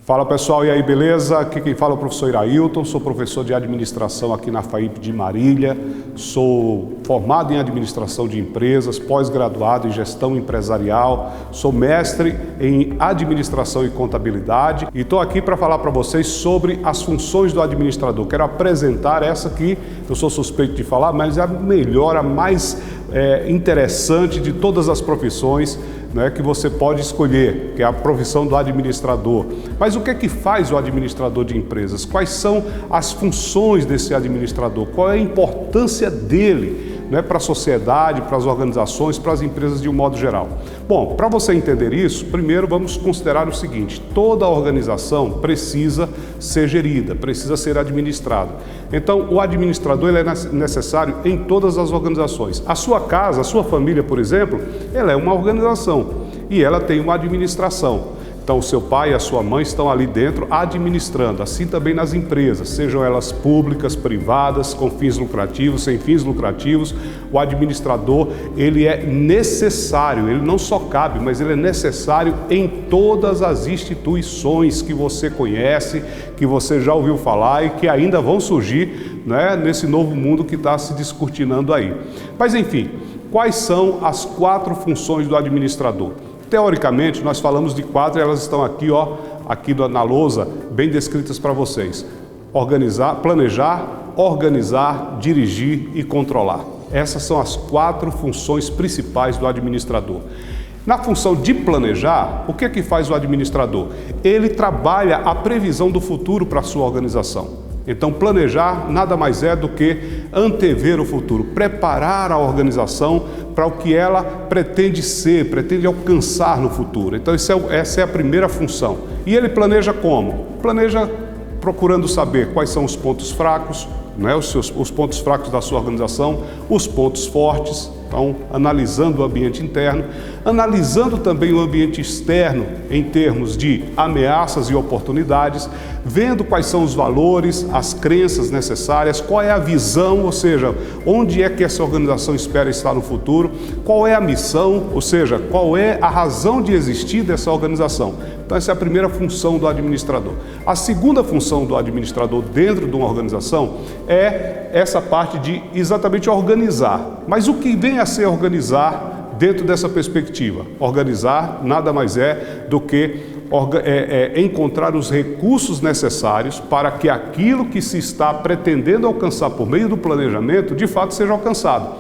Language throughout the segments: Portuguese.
Fala pessoal, e aí, beleza? Aqui quem fala é o professor Irailton, sou professor de administração aqui na FAIP de Marília, sou formado em administração de empresas, pós-graduado em gestão empresarial, sou mestre em administração e contabilidade e estou aqui para falar para vocês sobre as funções do administrador. Quero apresentar essa aqui, eu sou suspeito de falar, mas é a melhor, a mais interessante de todas as profissões, né, que você pode escolher, que é a profissão do administrador. Mas o que é que faz o administrador de empresas? Quais são as funções desse administrador? Qual é a importância dele, né, para a sociedade, para as organizações, para as empresas de um modo geral? Bom, para você entender isso, primeiro vamos considerar o seguinte: toda organização precisa ser gerida, precisa ser administrada. Então, o administrador ele é necessário em todas as organizações. A sua casa, a sua família, por exemplo, ela é uma organização e ela tem uma administração. Então, o seu pai e a sua mãe estão ali dentro administrando, assim também nas empresas, sejam elas públicas, privadas, com fins lucrativos, sem fins lucrativos. O administrador, ele é necessário, ele não só cabe, mas ele é necessário em todas as instituições que você conhece, que você já ouviu falar e que ainda vão surgir, né, nesse novo mundo que está se descortinando aí. Mas, enfim, quais são as 4 funções do administrador? Teoricamente, nós falamos de 4 e elas estão aqui, ó, aqui na lousa, bem descritas para vocês. Organizar, planejar, organizar, dirigir e controlar. Essas são as 4 funções principais do administrador. Na função de planejar, o que é que faz o administrador? Ele trabalha a previsão do futuro para a sua organização. Então, planejar nada mais é do que antever o futuro, preparar a organização para o que ela pretende ser, pretende alcançar no futuro. Então, essa é a primeira função. E ele planeja como? Planeja procurando saber quais são os pontos fracos, né, os pontos fracos da sua organização, os pontos fortes. Então, analisando o ambiente interno, analisando também o ambiente externo em termos de ameaças e oportunidades, vendo quais são os valores, as crenças necessárias, qual é a visão, ou seja, onde é que essa organização espera estar no futuro, qual é a missão, ou seja, qual é a razão de existir dessa organização. Então, essa é a primeira função do administrador. A segunda função do administrador dentro de uma organização é essa parte de exatamente organizar. Mas o que vem a ser organizar dentro dessa perspectiva? Organizar nada mais é do que encontrar os recursos necessários para que aquilo que se está pretendendo alcançar por meio do planejamento, de fato, seja alcançado.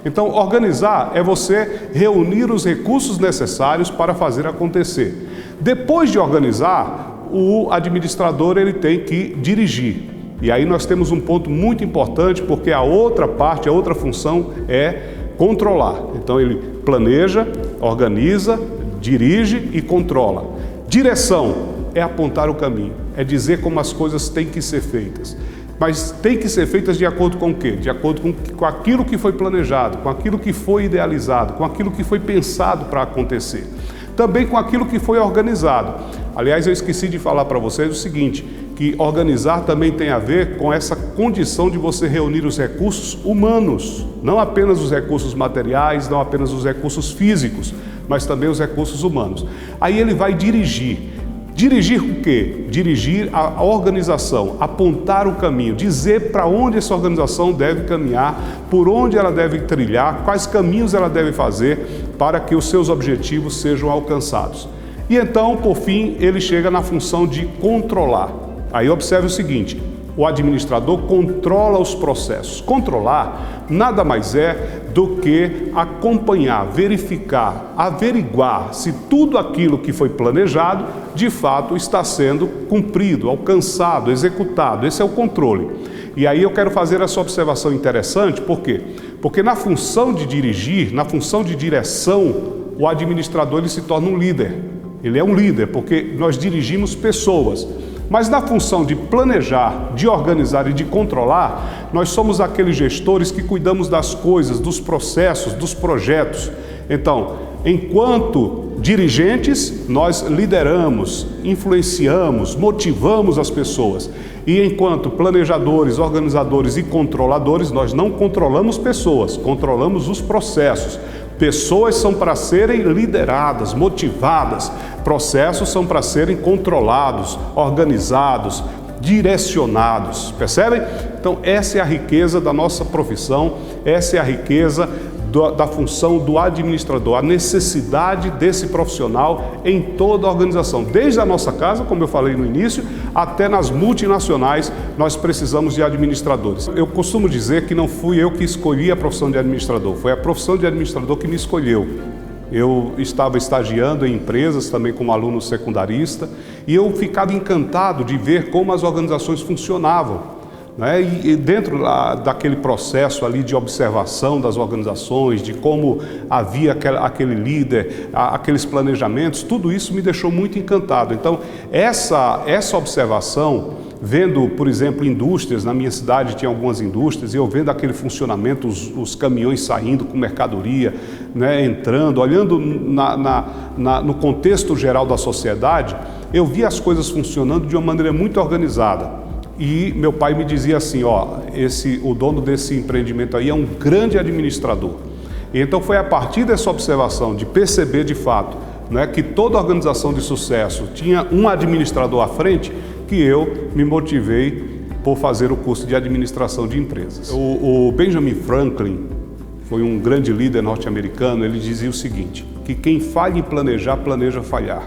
Então, organizar é você reunir os recursos necessários para fazer acontecer. Depois de organizar, o administrador ele tem que dirigir. E aí nós temos um ponto muito importante, porque a outra parte, a outra função é controlar. Então ele planeja, organiza, dirige e controla. Direção é apontar o caminho, é dizer como as coisas têm que ser feitas. Mas tem que ser feitas de acordo com o quê? De acordo com aquilo que foi planejado, com aquilo que foi idealizado, com aquilo que foi pensado para acontecer. Também com aquilo que foi organizado. Aliás, eu esqueci de falar para vocês o seguinte, que organizar também tem a ver com essa condição de você reunir os recursos humanos, não apenas os recursos materiais, não apenas os recursos físicos, mas também os recursos humanos. Aí ele vai dirigir. Dirigir o quê? Dirigir a organização, apontar o caminho, dizer para onde essa organização deve caminhar, por onde ela deve trilhar, quais caminhos ela deve fazer para que os seus objetivos sejam alcançados. E então, por fim, ele chega na função de controlar. Aí observe o seguinte: o administrador controla os processos. Controlar nada mais é do que acompanhar, verificar, averiguar se tudo aquilo que foi planejado de fato está sendo cumprido, alcançado, executado. Esse é o controle. E aí eu quero fazer essa observação interessante, por quê? Porque na função de dirigir, na função de direção, o administrador ele se torna um líder. Ele é um líder porque nós dirigimos pessoas. Mas na função de planejar, de organizar e de controlar, nós somos aqueles gestores que cuidamos das coisas, dos processos, dos projetos. Então, enquanto dirigentes, nós lideramos, influenciamos, motivamos as pessoas. E enquanto planejadores, organizadores e controladores, nós não controlamos pessoas, controlamos os processos. Pessoas são para serem lideradas, motivadas. Processos são para serem controlados, organizados, direcionados. Percebem? Então, essa é a riqueza da nossa profissão, essa é a riqueza da função do administrador, a necessidade desse profissional em toda a organização. Desde a nossa casa, como eu falei no início, até nas multinacionais, nós precisamos de administradores. Eu costumo dizer que não fui eu que escolhi a profissão de administrador, foi a profissão de administrador que me escolheu. Eu estava estagiando em empresas também como aluno secundarista e eu ficava encantado de ver como as organizações funcionavam. E dentro daquele processo ali de observação das organizações, de como havia aquele líder, aqueles planejamentos, tudo isso me deixou muito encantado. Então, essa observação, vendo, por exemplo, indústrias, na minha cidade tinha algumas indústrias, e eu vendo aquele funcionamento, os caminhões saindo com mercadoria, entrando, olhando no contexto geral da sociedade, eu vi as coisas funcionando de uma maneira muito organizada. E meu pai me dizia assim, o dono desse empreendimento aí é um grande administrador. E então foi a partir dessa observação, de perceber de fato, que toda organização de sucesso tinha um administrador à frente, que eu me motivei por fazer o curso de administração de empresas. O Benjamin Franklin foi um grande líder norte-americano, ele dizia o seguinte, que quem falha em planejar, planeja falhar.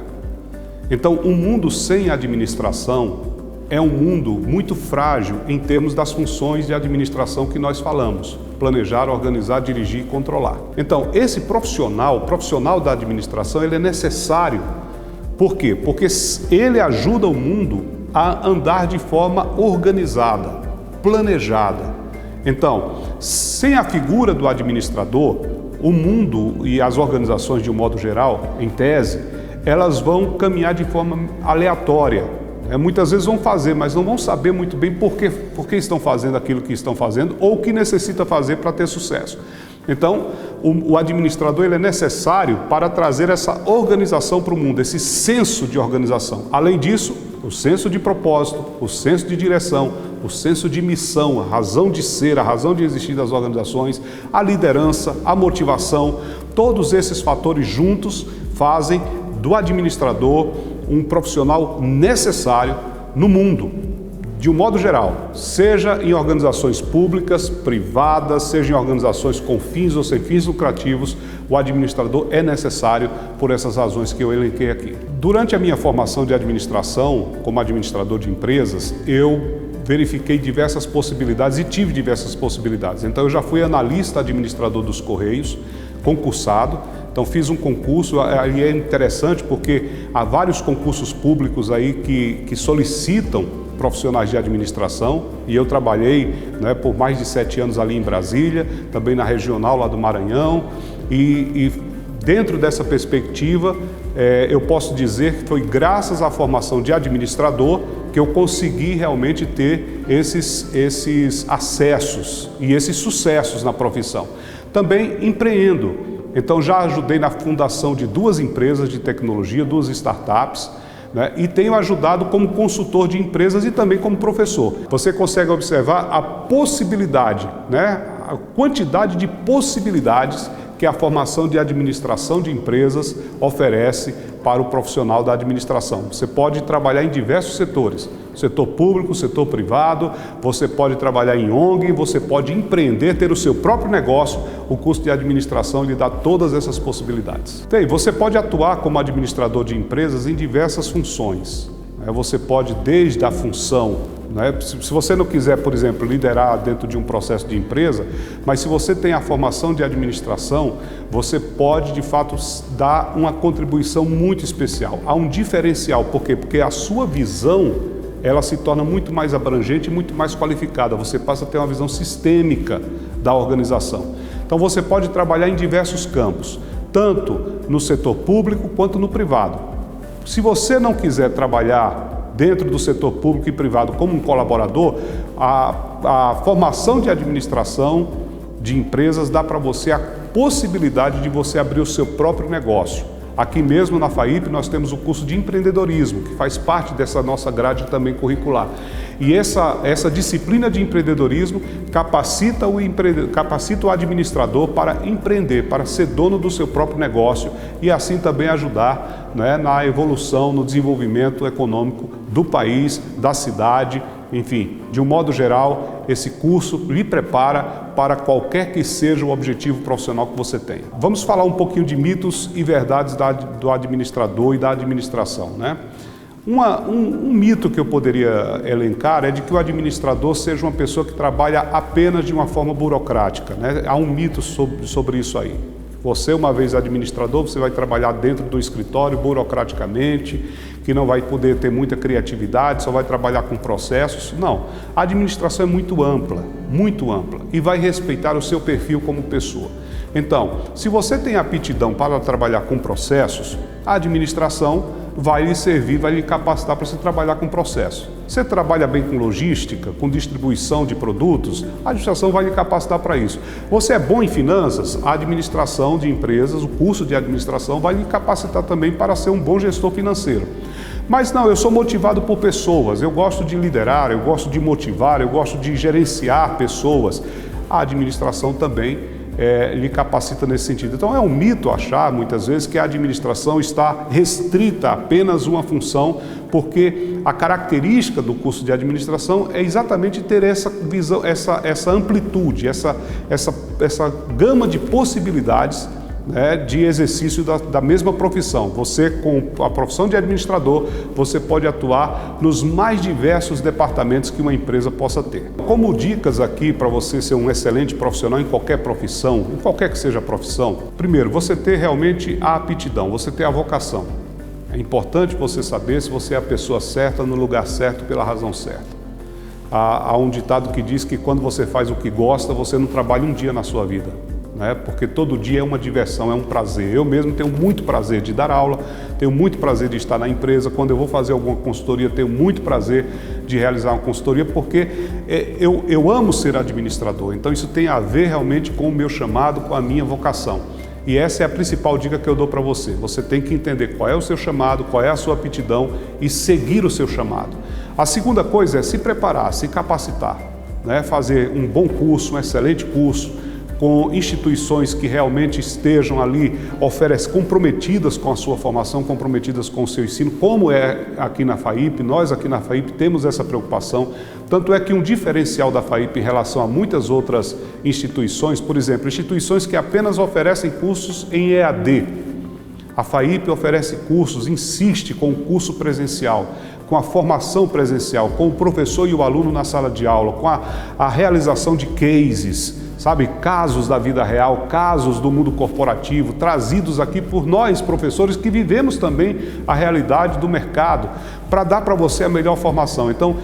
Então, um mundo sem administração é um mundo muito frágil em termos das funções de administração que nós falamos. Planejar, organizar, dirigir e controlar. Então, esse profissional da administração, ele é necessário. Por quê? Porque ele ajuda o mundo a andar de forma organizada, planejada. Então, sem a figura do administrador, o mundo e as organizações de um modo geral, em tese, elas vão caminhar de forma aleatória. Muitas vezes vão fazer, mas não vão saber muito bem por que estão fazendo aquilo que estão fazendo ou o que necessita fazer para ter sucesso. Então, o administrador ele é necessário para trazer essa organização para o mundo, esse senso de organização. Além disso, o senso de propósito, o senso de direção, o senso de missão, a razão de ser, a razão de existir das organizações, a liderança, a motivação, todos esses fatores juntos fazem do administrador um profissional necessário no mundo, de um modo geral, seja em organizações públicas, privadas, seja em organizações com fins ou sem fins lucrativos, o administrador é necessário por essas razões que eu elenquei aqui. Durante a minha formação de administração, como administrador de empresas, eu verifiquei diversas possibilidades e tive diversas possibilidades. Então eu já fui analista administrador dos Correios, concursado. Então fiz um concurso, e é interessante porque há vários concursos públicos aí que solicitam profissionais de administração e eu trabalhei por mais de 7 anos ali em Brasília, também na regional lá do Maranhão e dentro dessa perspectiva eu posso dizer que foi graças à formação de administrador que eu consegui realmente ter esses acessos e esses sucessos na profissão. Também empreendo. Então já ajudei na fundação de 2 empresas de tecnologia, 2 startups, e tenho ajudado como consultor de empresas e também como professor. Você consegue observar a possibilidade, a quantidade de possibilidades que a formação de administração de empresas oferece para o profissional da administração. Você pode trabalhar em diversos setores, setor público, setor privado, você pode trabalhar em ONG, você pode empreender, ter o seu próprio negócio, o curso de administração lhe dá todas essas possibilidades. Você pode atuar como administrador de empresas em diversas funções. Você pode, desde a função, se você não quiser, por exemplo, liderar dentro de um processo de empresa, mas se você tem a formação de administração, você pode, de fato, dar uma contribuição muito especial. Há um diferencial. Por quê? Porque a sua visão, ela se torna muito mais abrangente e muito mais qualificada. Você passa a ter uma visão sistêmica da organização. Então, você pode trabalhar em diversos campos, tanto no setor público quanto no privado. Se você não quiser trabalhar dentro do setor público e privado como um colaborador, a formação de administração de empresas dá para você a possibilidade de você abrir o seu próprio negócio. Aqui mesmo na FAIP nós temos o curso de empreendedorismo, que faz parte dessa nossa grade também curricular. E essa disciplina de empreendedorismo capacita o administrador para empreender, para ser dono do seu próprio negócio e assim também ajudar, né, na evolução, no desenvolvimento econômico do país, da cidade, enfim, de um modo geral, esse curso lhe prepara para qualquer que seja o objetivo profissional que você tenha. Vamos falar um pouquinho de mitos e verdades do administrador e da administração, né? Um mito que eu poderia elencar é de que o administrador seja uma pessoa que trabalha apenas de uma forma burocrática, né? Há um mito sobre isso aí. Você, uma vez administrador, você vai trabalhar dentro do escritório burocraticamente, que não vai poder ter muita criatividade, só vai trabalhar com processos. Não, a administração é muito ampla e vai respeitar o seu perfil como pessoa. Então, se você tem aptidão para trabalhar com processos, a administração vai lhe servir, vai lhe capacitar para você trabalhar com processo. Você trabalha bem com logística, com distribuição de produtos, a administração vai lhe capacitar para isso. Você é bom em finanças, a administração de empresas, o curso de administração vai lhe capacitar também para ser um bom gestor financeiro. Mas não, eu sou motivado por pessoas, eu gosto de liderar, eu gosto de motivar, eu gosto de gerenciar pessoas. A administração também lhe capacita nesse sentido. Então é um mito achar muitas vezes que a administração está restrita a apenas uma função, porque a característica do curso de administração é exatamente ter essa visão, essa amplitude, essa gama de possibilidades, né, de exercício da mesma profissão. Você, com a profissão de administrador, você pode atuar nos mais diversos departamentos que uma empresa possa ter. Como dicas aqui para você ser um excelente profissional em qualquer profissão, em qualquer que seja a profissão, primeiro, você ter realmente a aptidão, você ter a vocação. É importante você saber se você é a pessoa certa, no lugar certo, pela razão certa. Há um ditado que diz que quando você faz o que gosta, você não trabalha um dia na sua vida. Porque todo dia é uma diversão, é um prazer. Eu mesmo tenho muito prazer de dar aula, tenho muito prazer de estar na empresa. Quando eu vou fazer alguma consultoria, tenho muito prazer de realizar uma consultoria, porque eu amo ser administrador. Então isso tem a ver realmente com o meu chamado, com a minha vocação. E essa é a principal dica que eu dou para você. Você tem que entender qual é o seu chamado, qual é a sua aptidão e seguir o seu chamado. A segunda coisa é se preparar, se capacitar, né? Fazer um bom curso, um excelente curso, com instituições que realmente estejam ali comprometidas com a sua formação, comprometidas com o seu ensino, como é aqui na FAIP. Nós aqui na FAIP temos essa preocupação, tanto é que um diferencial da FAIP em relação a muitas outras instituições, por exemplo, instituições que apenas oferecem cursos em EAD. A FAIP oferece cursos, insiste com o curso presencial, com a formação presencial, com o professor e o aluno na sala de aula, com a realização de cases, sabe, casos da vida real, casos do mundo corporativo, trazidos aqui por nós, professores, que vivemos também a realidade do mercado, para dar para você a melhor formação. Então,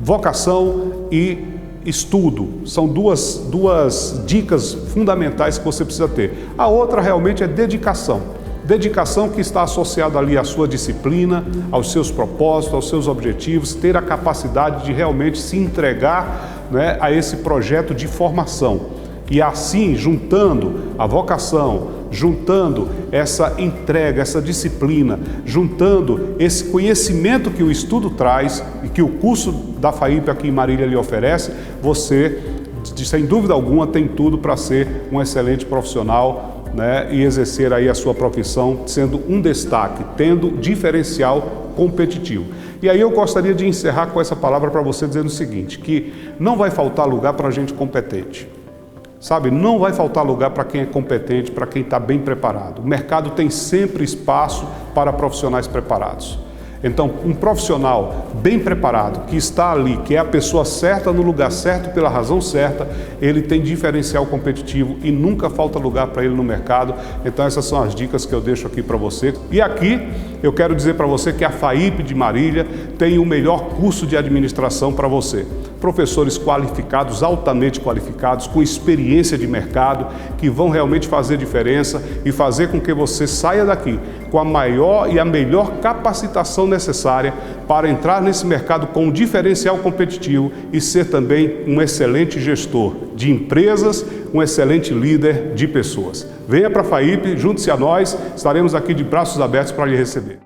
vocação e estudo são duas dicas fundamentais que você precisa ter. A outra realmente é dedicação. Dedicação que está associada ali à sua disciplina, aos seus propósitos, aos seus objetivos, ter a capacidade de realmente se entregar, né, a esse projeto de formação. E assim, juntando a vocação, juntando essa entrega, essa disciplina, juntando esse conhecimento que o estudo traz e que o curso da FAIP aqui em Marília lhe oferece, você, sem dúvida alguma, tem tudo para ser um excelente profissional, né, e exercer aí a sua profissão sendo um destaque, tendo diferencial competitivo. E aí eu gostaria de encerrar com essa palavra para você dizendo o seguinte, que não vai faltar lugar para gente competente. Sabe, não vai faltar lugar para quem é competente, para quem está bem preparado. O mercado tem sempre espaço para profissionais preparados. Então, um profissional bem preparado, que está ali, que é a pessoa certa no lugar certo, pela razão certa, ele tem diferencial competitivo e nunca falta lugar para ele no mercado. Então, essas são as dicas que eu deixo aqui para você. E aqui, eu quero dizer para você que a FAIP de Marília tem o melhor curso de administração para você. Professores qualificados, altamente qualificados, com experiência de mercado, que vão realmente fazer diferença e fazer com que você saia daqui com a maior e a melhor capacitação necessária para entrar nesse mercado com um diferencial competitivo e ser também um excelente gestor de empresas, um excelente líder de pessoas. Venha para a FAIP, junte-se a nós, estaremos aqui de braços abertos para lhe receber.